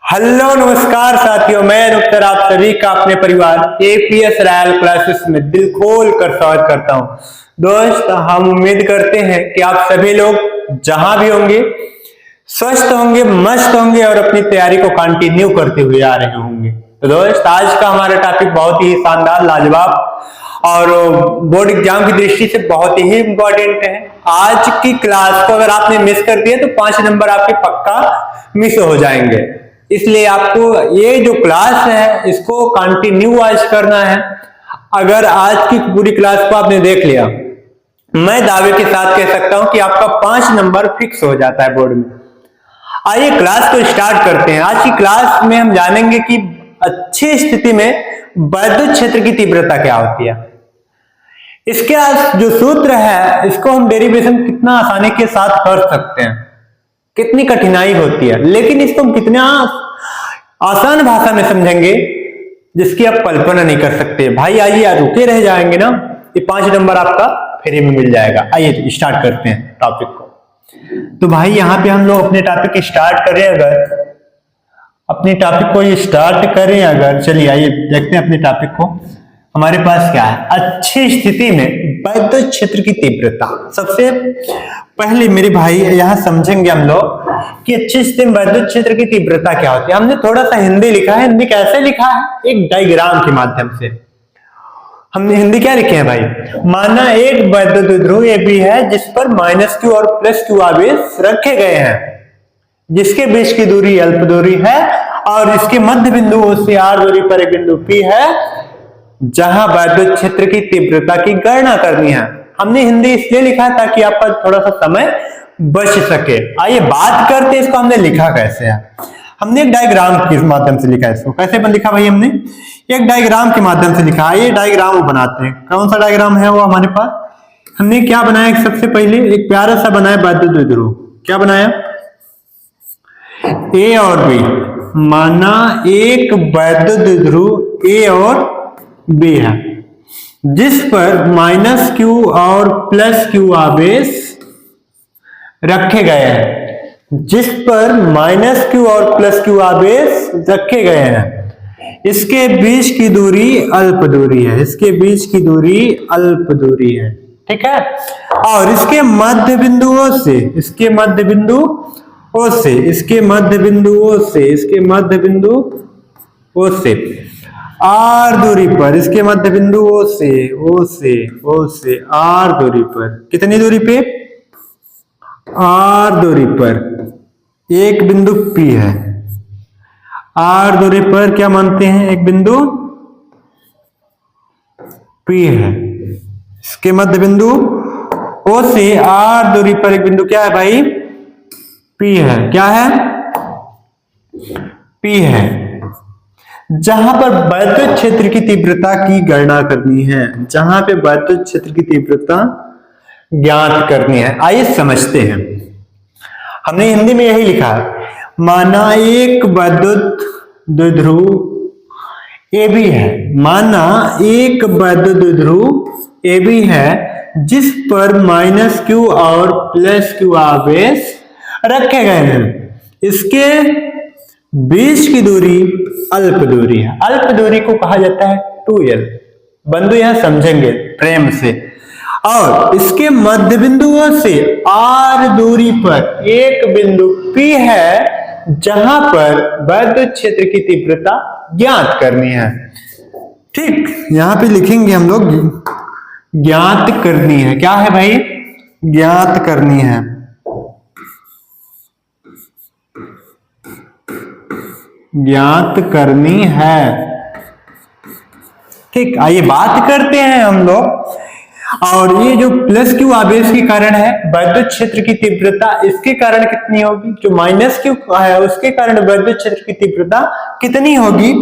Hello नमस्कार साथियों, मैं अनुत्तर आप सभी का अपने परिवार एपीएस रॉयल क्लासेस में दिल खोल कर स्वागत करता हूं। दोस्त, हम उम्मीद करते हैं कि आप सभी लोग जहां भी होंगे स्वस्थ होंगे, मस्त होंगे और अपनी तैयारी को कंटिन्यू करते हुए आ रहे होंगे। तो दोस्त, आज का हमारा टॉपिक बहुत ही शानदार, लाजवाब और बोर्ड एग्जाम की दृष्टि से बहुत ही इंपॉर्टेंट है। आज की क्लास को अगर आपने मिस कर दिया तो 5 नंबर आपके पक्का मिस हो जाएंगे। इसलिए आपको ये जो क्लास है इसको कंटिन्यू आज करना है। अगर आज की पूरी क्लास को आपने देख लिया, मैं दावे के साथ कह सकता हूं कि आपका 5 नंबर फिक्स हो जाता है बोर्ड में। आइए क्लास को स्टार्ट करते हैं। आज की क्लास में हम जानेंगे कि अच्छी स्थिति में वैद्युत क्षेत्र की तीव्रता क्या होती है। इसके जो सूत्र है इसको हम डेरिवेशन कितना आसानी के साथ कर सकते हैं, कितनी कठिनाई होती है, लेकिन इसको हम कितना आसान भाषा में समझेंगे जिसकी आप कल्पना नहीं कर सकते। भाई आइए, यार रुके रह जाएंगे ना, ये 5 नंबर आपका फ्री में मिल जाएगा। आइए स्टार्ट करते हैं टॉपिक को। तो भाई यहाँ पे हम लोग अपने टॉपिक स्टार्ट करें, अगर चलिए आइए देखते हैं अपने टॉपिक को। हमारे पास क्या है, अच्छी स्थिति में वैद्युत क्षेत्र की तीव्रता। सबसे पहले मेरे भाई यहाँ समझेंगे हम लोग कि अच्छी स्थिति में वैद्युत क्षेत्र की तीव्रता क्या होती है। हमने थोड़ा सा हिंदी लिखा है। हिंदी कैसे लिखा है? एक डायग्राम के माध्यम से हमने हिंदी क्या लिखे हैं भाई। माना एक वैद्युत ध्रुव ए बी है जिस पर -q और +q आवेश रखे गए हैं, जिसके बीच की दूरी अल्प दूरी है और इसके मध्य बिंदु से r दूरी पर एक बिंदु P है जहां वैद्युत क्षेत्र की तीव्रता की गणना करनी है। हमने हिंदी इसलिए लिखा है ताकि आपका थोड़ा सा समय बच सके। आइए बात करते हैं इसको हमने लिखा कैसे है। हमने एक डायग्राम के माध्यम से लिखा है। इसको कैसे लिखा भाई? हमने एक डायग्राम के माध्यम से लिखा। आइए डायग्राम बनाते हैं। कौन सा डायग्राम है वो हमारे पास? हमने क्या बनाया, सबसे पहले एक प्यारा सा बनाया वैद्युत ध्रुव। क्या बनाया? ए और बी। माना एक वैद्युत ध्रुव ए और बी है जिस पर -q और +q आवेश रखे गए हैं, इसके बीच की दूरी अल्प दूरी है, ठीक है। और इसके मध्य बिंदुओं से आर दूरी पर, इसके मध्य बिंदुओं से आर दूरी पर, कितनी दूरी पे? आर दूरी पर एक बिंदु P है। आर दूरी पर क्या मानते हैं? एक बिंदु P है। इसके मध्य बिंदु O से आर दूरी पर एक बिंदु क्या है भाई? P है। क्या है? P है। जहां पर वैद्युत क्षेत्र की तीव्रता की गणना करनी है, जहां पे वैद्युत क्षेत्र की तीव्रता ज्ञात करनी है। आइए समझते हैं। हमने हिंदी में यही लिखा है। माना एक वैद्युत द्विध्रुव ए बी है, जिस पर -q और +q आवेश रखे गए हैं। इसके बीच की दूरी अल्प दूरी है। अल्प दूरी को कहा जाता है 2l। बंधु यहां समझेंगे प्रेम से। और इसके मध्य बिंदुओं से r दूरी पर एक बिंदु P है जहां पर वैद्युत क्षेत्र की तीव्रता ज्ञात करनी है। ठीक, यहां पे लिखेंगे हम लोग ज्ञात करनी है। क्या है भाई? ज्ञात करनी है। ठीक, आइए बात करते हैं हम लोग। और ये जो +q आवेश के कारण है वैद्युत क्षेत्र की तीव्रता, इसके कारण कितनी होगी? जो -q है उसके कारण वैद्युत क्षेत्र की तीव्रता कितनी होगी?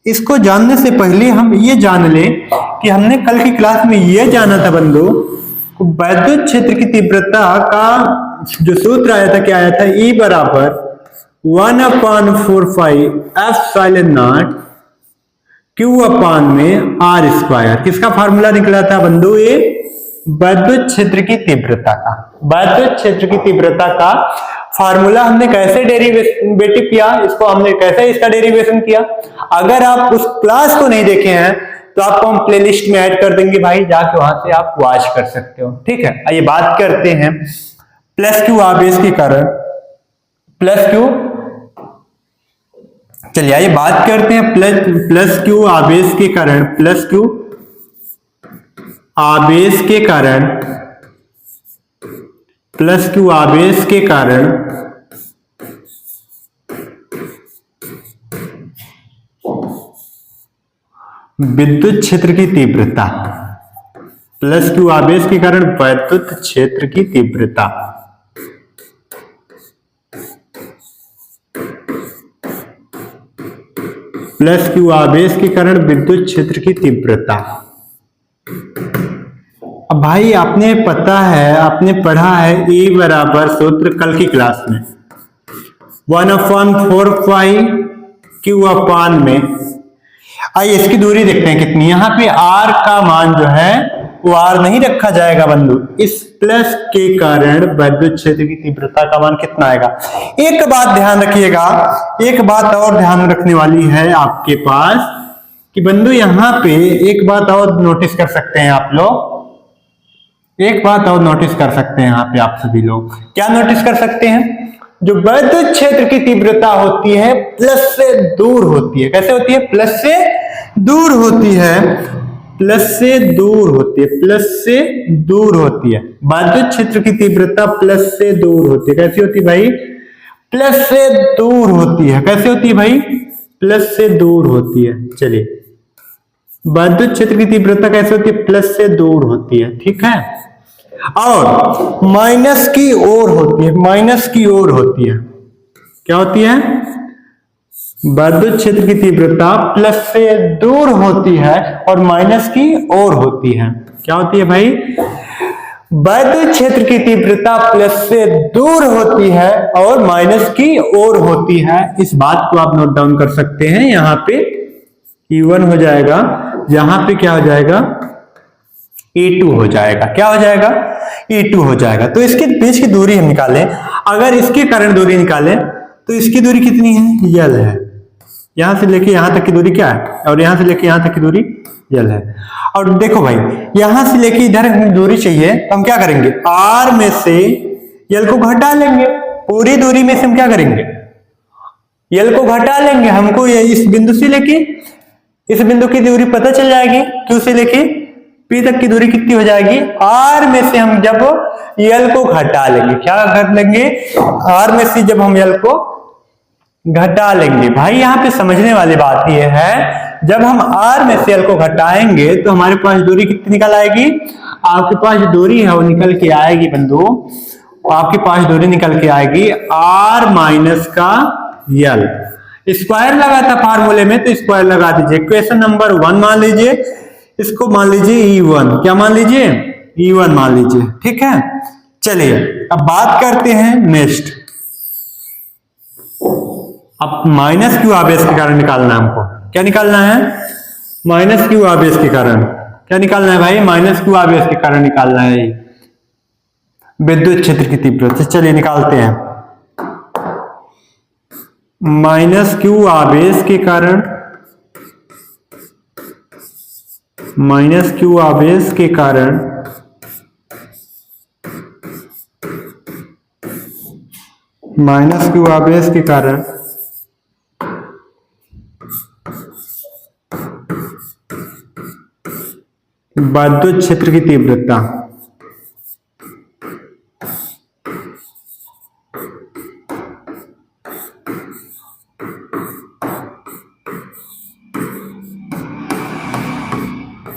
इसको जानने से पहले हम ये जान लें कि हमने कल की क्लास में ये जाना था बंधु, वैद्युत क्षेत्र की तीव्रता का जो सूत्र आया था, क्या आया था? E बराबर 1/4π ε0 Q/r²। किसका फार्मूला निकला था बंधु? ये वैद्युत क्षेत्र की तीव्रता का फार्मूला हमने कैसे डेरिवेटिव किया, इसको हमने कैसे इसका डेरिवेशन किया। अगर आप उस क्लास को नहीं देखे हैं तो आपको हम प्लेलिस्ट में ऐड कर देंगे भाई, जाके वहां से आप वॉच कर सकते हो। ठीक है, आइए बात करते हैं प्लस क्यू आवेश के कारण प्लस क्यू। चलिए आइए बात करते हैं प्लस क्यू आवेश के कारण, प्लस क्यू आवेश के कारण, प्लस क्यू आवेश के कारण विद्युत क्षेत्र की तीव्रता, प्लस क्यू आवेश के कारण विद्युत क्षेत्र की तीव्रता, प्लस क्यू आवेश के कारण विद्युत क्षेत्र की तीव्रता। अब भाई आपने पता है, आपने पढ़ा है E बराबर सूत्र कल की क्लास में 1/4π में। आइए इसकी दूरी देखते हैं कितनी। यहां पे R का मान जो है वो R नहीं रखा जाएगा बंधु, इस प्लस के कारण विद्युत क्षेत्र की तीव्रता का मान कितना आएगा। एक बात ध्यान रखिएगा, एक बात और ध्यान रखने वाली है आपके पास कि बंधु यहाँ पे एक बात और नोटिस कर सकते हैं आप लोग, एक बात और नोटिस कर सकते हैं यहाँ पे आप सभी लोग। क्या नोटिस कर सकते हैं, जो विद्युत क्षेत्र की तीव्रता होती है प्लस से दूर होती है। कैसे होती है, प्लस से दूर होती है, प्लस से दूर होती है, प्लस से दूर होती है। विद्युत क्षेत्र की तीव्रता प्लस से दूर होती है। कैसी होती है भाई, प्लस से दूर होती है। कैसे होती है भाई, प्लस से दूर होती है। चलिए विद्युत क्षेत्र की तीव्रता कैसे होती है, प्लस से दूर होती है। ठीक है, और माइनस की ओर होती है, माइनस की ओर होती है। क्या होती है, विद्युत क्षेत्र की तीव्रता प्लस से दूर होती है और माइनस की ओर होती है। क्या होती है भाई, विद्युत क्षेत्र की तीव्रता प्लस से दूर होती है और माइनस की ओर होती है। इस बात को आप नोट डाउन कर सकते हैं। यहाँ पे E1 हो जाएगा, यहां पे क्या हो जाएगा, E2 हो जाएगा। क्या हो जाएगा, E2 हो जाएगा। तो इसके बीच की दूरी हम निकालें, अगर इसके कारण दूरी निकालें तो इसकी दूरी कितनी है, L है। यहां से लेके यहां तक की दूरी क्या है, और यहां से लेके यहां तक की दूरी L है। और देखो भाई, यहां से लेके इधर हमें दूरी चाहिए तो हम क्या करेंगे, R में से L को घटा लेंगे। पूरी दूरी में से हम क्या करेंगे, L को घटा लेंगे। हमको ये इस बिंदु से लेके इस बिंदु की दूरी पता चल जाएगी, Q से लेके P तक की दूरी कितनी हो जाएगी। R में से हम जब L को घटा लेंगे, क्या कर लेंगे, R में से जब हम L को घटा लेंगे। भाई यहाँ पे समझने वाली बात यह है, जब हम R में से L को घटाएंगे तो हमारे पास दूरी कितनी निकल आएगी। आपके पास जो दूरी है वो निकल के आएगी बंधु, आपके पास दूरी निकल के आएगी R माइनस का L। स्क्वायर लगा था फार्मूले में तो स्क्वायर लगा दीजिए। क्वेश्चन नंबर 1 मान लीजिए, इसको मान लीजिए E1। क्या मान लीजिए, E1 मान लीजिए। ठीक है, चलिए अब बात करते हैं नेक्स्ट। अब माइनस क्यू आवेश के कारण निकालना है हमको। क्या निकालना है, माइनस क्यू आवेश के कारण। क्या निकालना है भाई, माइनस क्यू आवेश के कारण निकालना है विद्युत क्षेत्र की तीव्रता। चलिए निकालते हैं। माइनस क्यू आवेश के कारण, माइनस क्यू आवेश के कारण माइनस क्यू आवेश के कारण विद्युत क्षेत्र की तीव्रता,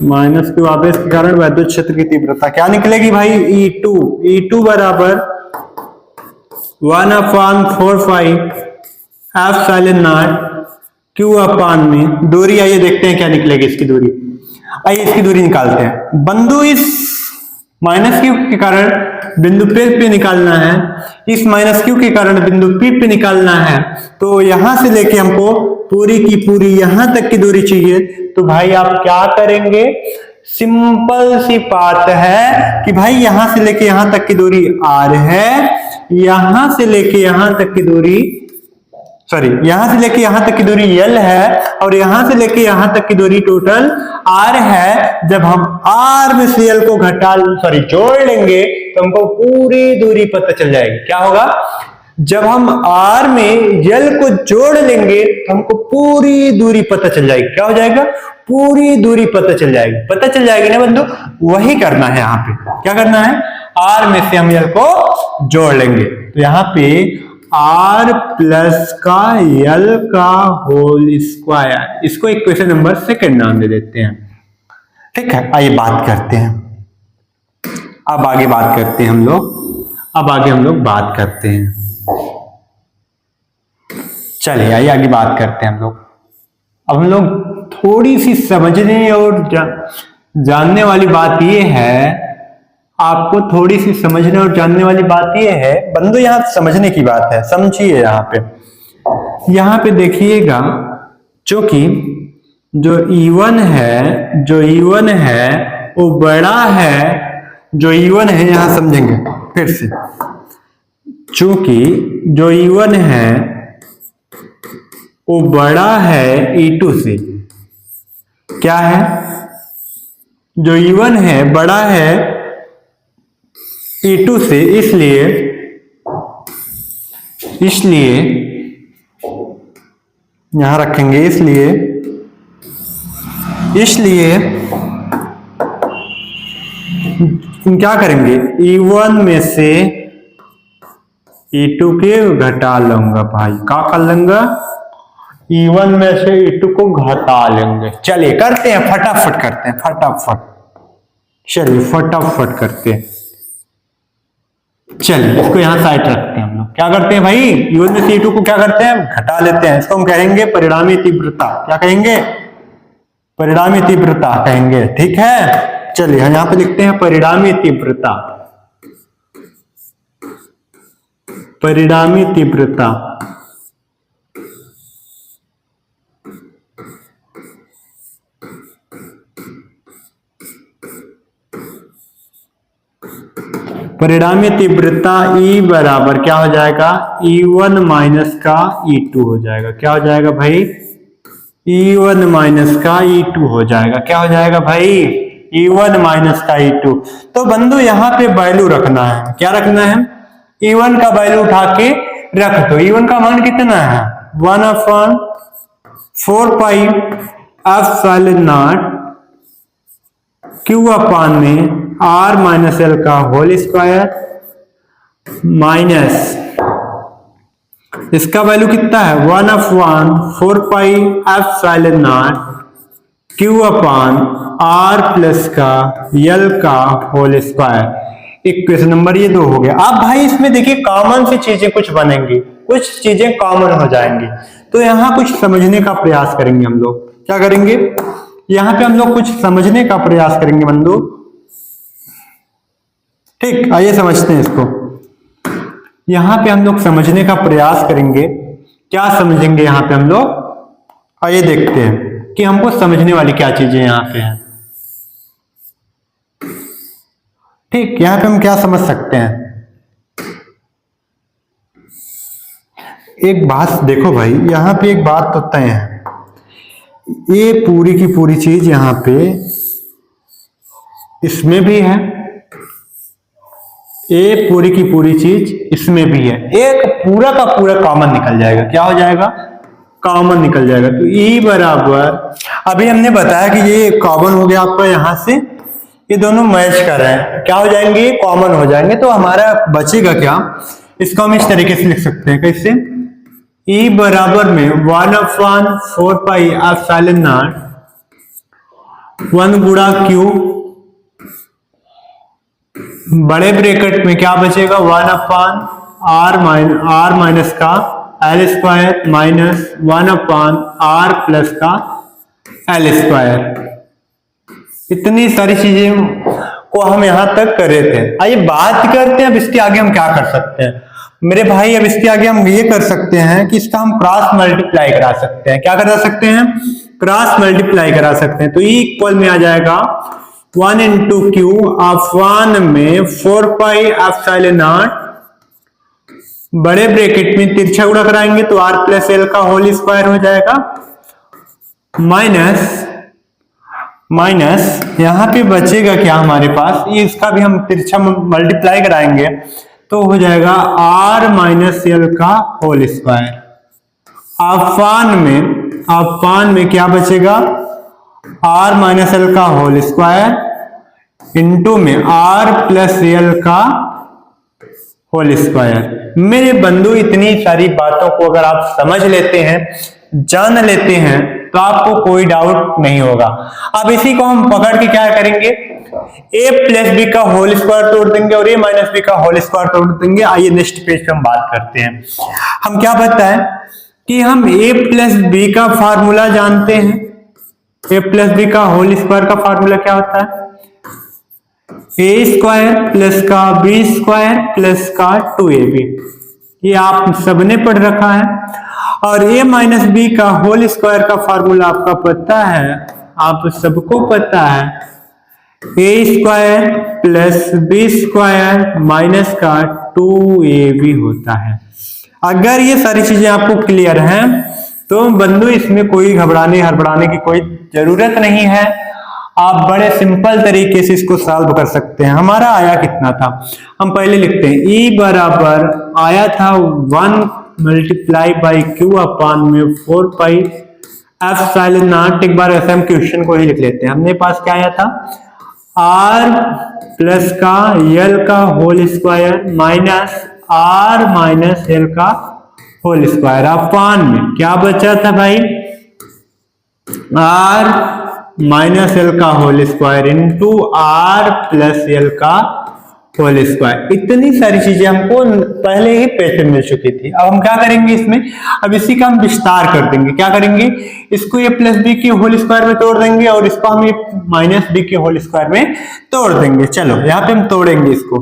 माइनस क्यू आवेश के कारण विद्युत क्षेत्र की तीव्रता क्या निकलेगी भाई, E2। E2 बराबर 1/4π Q अपान में दूरी। आइए देखते हैं क्या निकलेगी इसकी दूरी। आइए इसकी दूरी निकालते हैं बंधु। इस माइनस क्यू के कारण बिंदु पे निकालना है, इस माइनस क्यू के कारण बिंदु पे निकालना है। तो यहां से लेके हमको पूरी की पूरी यहां तक की दूरी चाहिए। तो भाई आप क्या करेंगे, सिंपल सी बात है कि भाई यहां से लेके यहां तक की दूरी R है, यहां से लेके यहां तक की दूरी, सॉरी यहां से लेके यहां तक की दूरी L है और यहां से लेके यहां तक की दूरी टोटल R है। जब हम R में से L को जोड़ लेंगे तो हमको पूरी दूरी पता चल जाएगी। क्या होगा, जब हम R में L को जोड़ लेंगे तो हमको पूरी दूरी पता चल जाएगी। क्या हो जाएगा, पूरी दूरी पता चल जाएगी ना बंधु। वही करना है यहाँ पे, क्या करना है, R में से हम L को जोड़ लेंगे तो यहाँ पे R प्लस का L का होल स्क्वायर, इसको इक्वेशन नंबर 2 नाम दे देते हैं। ठीक है, आइए बात करते हैं, अब आगे बात करते हैं हम लोग बात करते हैं। चलिए आइए आगे बात करते हैं हम लोग। अब हम लोग थोड़ी सी समझने और जानने वाली बात यह है, आपको थोड़ी सी समझने और जानने वाली बात यह है बंधु, यहाँ समझने की बात है, समझिए। यहाँ पे देखिएगा, क्योंकि जो E1 है वो बड़ा है, जो E1 है यहाँ समझेंगे फिर से, चूंकि जो E1 है वो बड़ा है E2 से। क्या है, जो E1 है बड़ा है E2 से, इसलिए यहां रखेंगे, इसलिए क्या करेंगे, E1 में से E2 के घटा लूंगा भाई। क्या कर लूंगा, E1 में से E2 को घटा लेंगे। चलिए करते हैं, फटाफट करते हैं, चलिए फटाफट करते हैं। चलिए इसको यहां साइड रखते हैं हम लोग। क्या करते हैं भाई, E1 में से E2 को क्या करते हैं, घटा लेते हैं। इसको हम कहेंगे परिणामी तीव्रता। क्या कहेंगे, परिणामी तीव्रता कहेंगे। ठीक है, चलिए हम यहां पे लिखते हैं परिणामी तीव्रता। परिणामी तीव्रता E बराबर क्या हो जाएगा, E1 माइनस का E2 हो जाएगा। क्या हो जाएगा भाई, E1 माइनस का E2 हो जाएगा। क्या हो जाएगा भाई, E1 माइनस का E2। तो बंधु यहाँ पे वैल्यू रखना है। क्या रखना है, E1 का वैल्यू उठा के रख दो। E1 का मान कितना है, 1/4 पाई एप्सिलॉन नॉट Q अपान में R माइनस L का होल स्क्वायर माइनस इसका वैल्यू कितना है, 1/4 pi epsilon not Q upon R plus का L का होल स्क्वायर। इक्वेशन नंबर ये 2 हो गया। अब भाई इसमें देखिए कॉमन सी चीजें कुछ बनेंगी, कुछ चीजें कॉमन हो जाएंगी। तो यहां कुछ समझने का प्रयास करेंगे हम लोग। क्या करेंगे, यहां पे हम लोग कुछ समझने का प्रयास करेंगे बंधु। ठीक, आइए समझते हैं इसको। यहां पे हम लोग समझने का प्रयास करेंगे। क्या समझेंगे यहां पे हम लोग, आइए देखते हैं कि हमको समझने वाली क्या चीजें यहां पे हैं। ठीक, यहां पे हम क्या समझ सकते हैं, एक बात देखो भाई, यहां पे एक बात तो तय है, ये पूरी की पूरी चीज यहां पे इसमें भी है, ये पूरी की पूरी चीज इसमें भी है। एक पूरा का पूरा कॉमन निकल जाएगा। क्या हो जाएगा, कॉमन निकल जाएगा। तो E बराबर, अभी हमने बताया कि ये कॉमन हो गया आपका, यहां से ये दोनों मैच कर रहे हैं, क्या हो जाएंगे, कॉमन हो जाएंगे। तो हमारा बचेगा क्या, इसको हम इस तरीके से लिख सकते हैं, कैसे, E बराबर में 1/4 पाई एप्सिलॉन नॉट 1 गुणा Q, बड़े ब्रैकेट में क्या बचेगा, 1/R माइनस का L square minus 1/R plus का L स्क्वायर। इतनी सारी चीजें को हम यहां तक कर रहे थे। आइए बात करते हैं अब इसके आगे हम क्या कर सकते हैं मेरे भाई। अब इसके आगे हम ये कर सकते हैं कि इसका हम क्रॉस मल्टीप्लाई करा सकते हैं। क्या करा सकते हैं, क्रॉस मल्टीप्लाई करा सकते हैं। तो E इक्वल में आ जाएगा 1 into Q अपान में 4 पाई एप्सिलॉन नॉट बड़े ब्रैकेट में तिरछा गुणा कराएंगे तो r प्लस एल का होल स्क्वायर हो जाएगा, माइनस यहां पे बचेगा क्या हमारे पास, ये इसका भी हम तिरछा मल्टीप्लाई कराएंगे तो हो जाएगा r माइनस एल का होल स्क्वायर। अपान में क्या बचेगा, r माइनस एल का होल स्क्वायर इंटू में r प्लस एल का होल स्क्वायर। मेरे बंधु इतनी सारी बातों को अगर आप समझ लेते हैं, जान लेते हैं तो आपको कोई डाउट नहीं होगा। अब इसी को हम पकड़ के क्या करेंगे, a प्लस बी का होल स्क्वायर तोड़ देंगे और a माइनस बी का होल स्क्वायर तोड़ देंगे। आइए नेक्स्ट पेज पे हम बात करते हैं। हम क्या पता है कि हम a प्लस बी का फार्मूला जानते हैं। a प्लस बी का होल स्क्वायर का फार्मूला क्या होता है, a स्क्वायर प्लस का बी स्क्वायर प्लस का 2ab। ये आप सबने पढ़ रखा है। और a माइनस बी का होल स्क्वायर का फार्मूला आपका पता है, आप सबको पता है, a square plus b square minus का 2ab होता है। अगर ये सारी चीजें आपको क्लियर हैं तो बंधु इसमें कोई घबराने हड़बड़ाने की कोई जरूरत नहीं है। आप बड़े सिंपल तरीके से इसको सॉल्व कर सकते हैं। हमारा आया कितना था, हम पहले लिखते हैं E बराबर आया था 1 मल्टीप्लाई बाई क्यू अपान में 4 पाई एप्सिलॉन नॉट। एक बार ऐसे हम क्वेश्चन को ही लिख लेते हैं। हमने पास क्या आया था, r प्लस का l का whole square minus r minus l का होल स्क्वायर अपान में क्या बचा था भाई, r माइनस एल का whole square into r plus l का होल स्क्वायर। इतनी सारी चीजें हमको पहले ही पेज पे मिल चुकी थी। अब हम क्या करेंगे इसमें, अब इसी का हम विस्तार कर देंगे। क्या करेंगे, इसको ये प्लस बी के होल स्क्वायर में तोड़ देंगे और इसको हम ये माइनस बी के होल स्क्वायर में तोड़ देंगे। चलो यहाँ पे हम तोड़ेंगे इसको,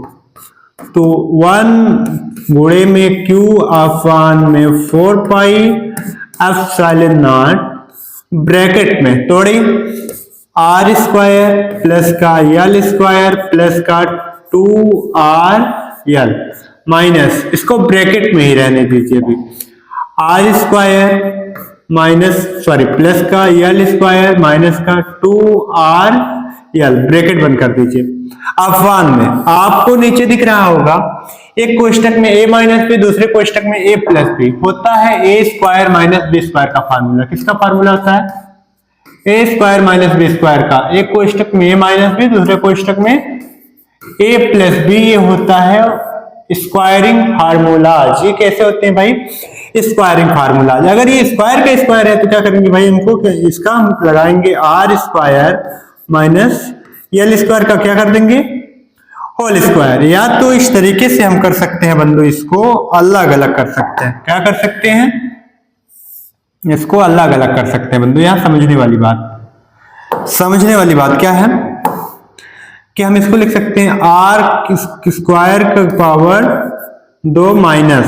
तो 1 गुणे में क्यू अपान में 4 पाई एप्सिलॉन नॉट ब्रैकेट में तोड़ी r स्क्वायर प्लस का l स्क्वायर प्लस का 2rl माइनस, इसको ब्रैकेट में ही रहने दीजिए अभी, r स्क्वायर माइनस प्लस का l स्क्वायर माइनस का 2rl ब्रैकेट बंद कर दीजिए। अफवान में आपको नीचे दिख रहा होगा एक कोष्टक में a माइनस बी, दूसरे कोष्टक में a प्लस बी होता है a square minus b square का फार्मूला। किसका फार्मूला होता है, a square minus b square का। एक कोष्टक में a माइनस बी, दूसरे कोष्टक में a प्लस बी, ये होता है स्क्वायरिंग फार्मूलाज। ये कैसे होते हैं भाई, स्क्वायरिंग फार्मूलाज। अगर ये स्क्वायर का स्क्वायर है तो क्या करेंगे भाई, इनको इसका हम लगाएंगे r square minus l square का क्या कर देंगे, होल स्क्वायर। या तो इस तरीके से हम कर सकते हैं बंधु, इसको अलग अलग कर सकते हैं। क्या कर सकते हैं, इसको अलग अलग कर सकते हैं बंधु। यहां समझने वाली बात क्या है कि हम इसको लिख सकते हैं r स्क्वायर का पावर 2 माइनस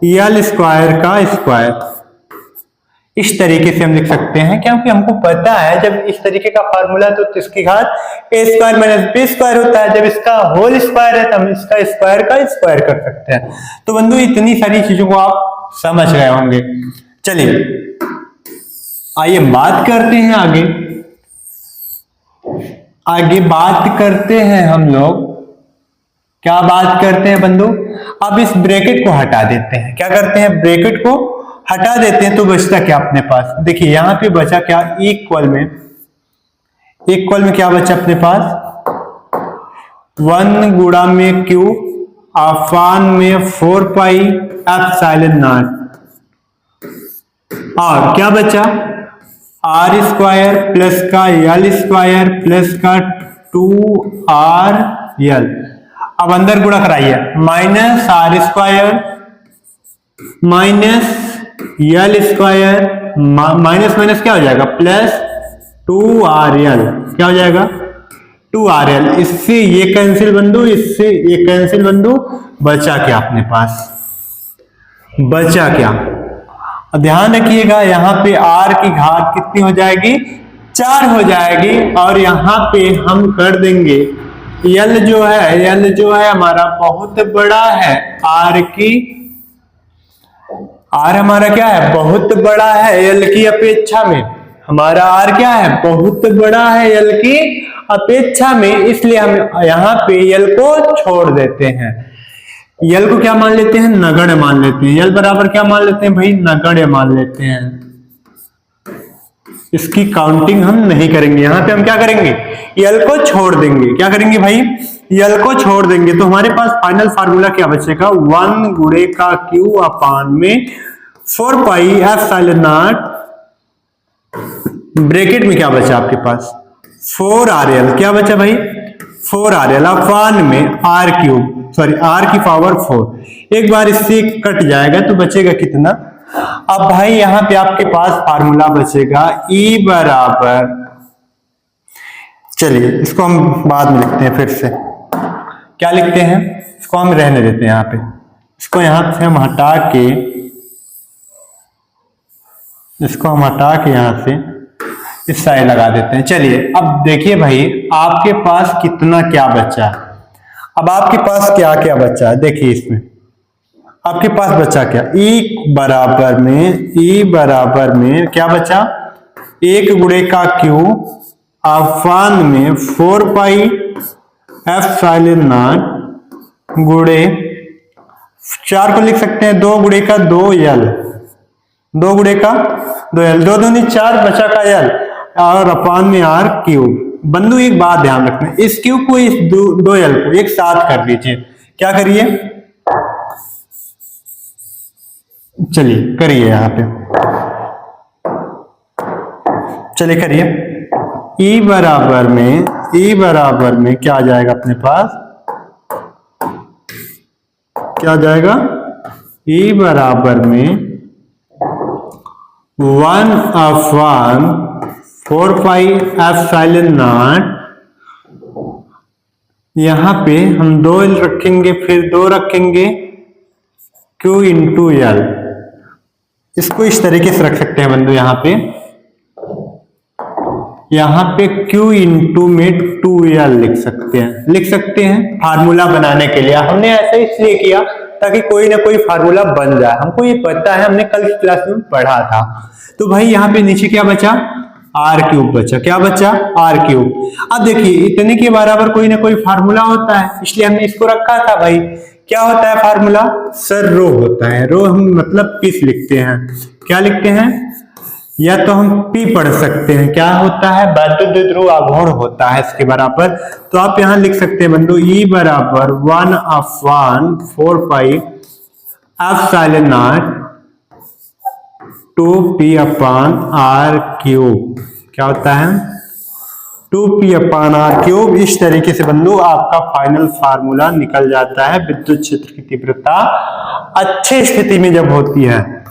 l स्क्वायर का स्क्वायर। इस तरीके से हम लिख सकते हैं क्योंकि हमको पता है जब इस तरीके का फार्मूला तो इसकी घात a square minus b square होता है। जब इसका होल स्क्वायर है तो हम इसका स्क्वायर का स्क्वायर कर सकते हैं। तो बंधु इतनी सारी चीजों को आप समझ रहे होंगे। चलिए आइए बात करते हैं आगे बात करते हैं हम लोग। क्या बात करते हैं बंधु, अब इस ब्रैकेट को हटा देते हैं। क्या करते हैं, ब्रैकेट को हटा देते हैं तो बचता क्या अपने पास, देखिए यहां पे बचा क्या, इक्वल में क्या बचा अपने पास, 1 गुणा में क्यू अपान में 4 पाई एप्सिलॉन नॉट, और क्या बचा r स्क्वायर प्लस का l स्क्वायर प्लस का 2rl। अब अंदर गुणा कराइए, minus r square minus l square minus minus क्या हो जाएगा, प्लस 2rl। क्या हो जाएगा 2rl। इससे ये कैंसिल बंधु, इससे ये कैंसिल बंधु, बचा क्या अपने पास, बचा क्या। ध्यान रखिएगा यहाँ पे r की घात कितनी हो जाएगी, 4 हो जाएगी। और यहाँ पे हम कर देंगे l जो है हमारा बहुत बड़ा है, r की आर हमारा क्या है, बहुत बड़ा है एल की अपेक्षा में। हमारा आर क्या है, बहुत बड़ा है एल की अपेक्षा में, इसलिए हम यहाँ पे एल को छोड़ देते हैं। यल को क्या मान लेते हैं, नगण्य मान लेते हैं। यल बराबर क्या मान लेते हैं भाई, नगण्य मान लेते हैं। इसकी काउंटिंग हम नहीं करेंगे, यहां पे हम क्या करेंगे, यल को छोड़ देंगे। क्या करेंगे भाई, यल को छोड़ देंगे। तो हमारे पास फाइनल फार्मूला क्या बचेगा, 1 गुणे का क्यू अपान में 4 पाई एप्सिलॉन नॉट, ब्रैकेट में क्या बचा आपके पास 4 आर एल, क्या बचा भाई 4 आर एल अपान में आर क्यूब, सॉरी आर की पावर 4। एक बार इससे कट जाएगा तो बचेगा कितना। अब भाई यहां पे आपके पास फार्मूला बचेगा ई बराबर, चलिए इसको हम बाद में लिखते हैं, फिर से क्या लिखते हैं, इसको हम रहने देते हैं यहाँ पे, इसको यहां से हम हटा के, इसको हम हटा के यहां से इस साइड लगा देते हैं। चलिए अब देखिए भाई आपके पास कितना क्या बचा है। अब आपके पास क्या क्या बचा है, देखिए इसमें आपके पास बचा क्या, ई बराबर में क्या बचा, 1 गुणे का क्यू अपान में 4 पाई एप्सिलॉन नॉट गुणे 4 को लिख सकते हैं 2 गुणे का 2 यल, 2 गुणे का 2 यल, 2 दूनी 4 बचा का यल और अपान में आर क्यूब। बंधु एक बात ध्यान रखना, इस क्यूब को इस 2 यल को एक साथ कर लीजिए। क्या करिए, चलिए करिए यहां पे, चलिए करिए। ई बराबर में क्या आ जाएगा अपने पास, क्या आ जाएगा, ई बराबर में 1/4 पाई एप्सिलॉन नॉट, यहां पे हम 2 रखेंगे फिर 2 रखेंगे Q इंटू एल, इसको इस तरीके से रख सकते हैं बंधु। यहाँ पे Q इंटू में 2L लिख सकते हैं फार्मूला बनाने के लिए। हमने ऐसा इसलिए किया ताकि कोई ना कोई फार्मूला बन जाए, हमको ये पता है, हमने कल की क्लास में पढ़ा था। तो भाई यहाँ पे नीचे क्या बचा, आर क्यूब बचा, क्या बचा, आर क्यूब। अब देखिए इतने के बराबर कोई ना कोई फार्मूला होता है, इसलिए हमने इसको रखा था भाई। क्या होता है फार्मूला, सर रो होता है, रो हम मतलब पीस लिखते हैं। क्या लिखते हैं, या तो हम पी पढ़ सकते हैं, क्या होता है, वैद्युत ध्रुव आघूर्ण होता है इसके बराबर। तो आप यहां लिख सकते हैं बंधु ई बराबर 1/4 pi epsilon naught 2p upon r cube, क्या होता है 2p अपान आर क्यूब। इस तरीके से बंधु आपका फाइनल फार्मूला निकल जाता है। विद्युत क्षेत्र की तीव्रता अच्छी स्थिति में जब होती है,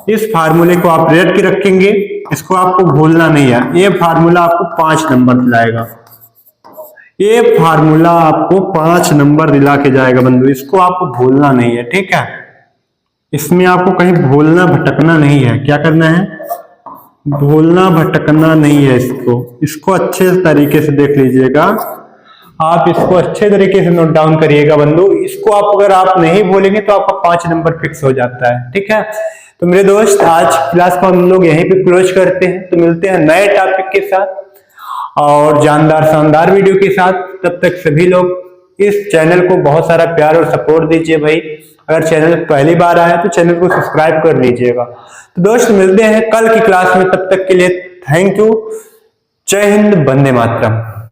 इस फार्मूले को आप रेड के रखेंगे, इसको आपको भूलना नहीं है। ये फार्मूला आपको 5 नंबर दिलाएगा, ये फार्मूला आपको 5 नंबर दिला के जाएगा बंधु, इसको आपको भूलना नहीं है, ठीक है। इसमें आपको कहीं भूलना भटकना नहीं है। क्या करना है, भूलना भटकना नहीं है। इसको अच्छे तरीके से देख लीजिएगा, आप इसको अच्छे तरीके से नोट डाउन करिएगा बंधु। इसको आप अगर आप नहीं भूलेंगे तो आपका 5 नंबर फिक्स हो जाता है, ठीक है। तो मेरे दोस्त आज क्लास को हम लोग यहीं पे क्लोज करते हैं, तो मिलते हैं नए टॉपिक के साथ और जानदार शानदार वीडियो के साथ। तब तक सभी लोग इस चैनल को बहुत सारा प्यार और सपोर्ट दीजिए भाई। अगर चैनल पहली बार आया तो चैनल को सब्सक्राइब कर लीजिएगा। तो दोस्त मिलते हैं कल की क्लास में, तब तक के लिए थैंक यू। जय हिंद, वंदे मातरम।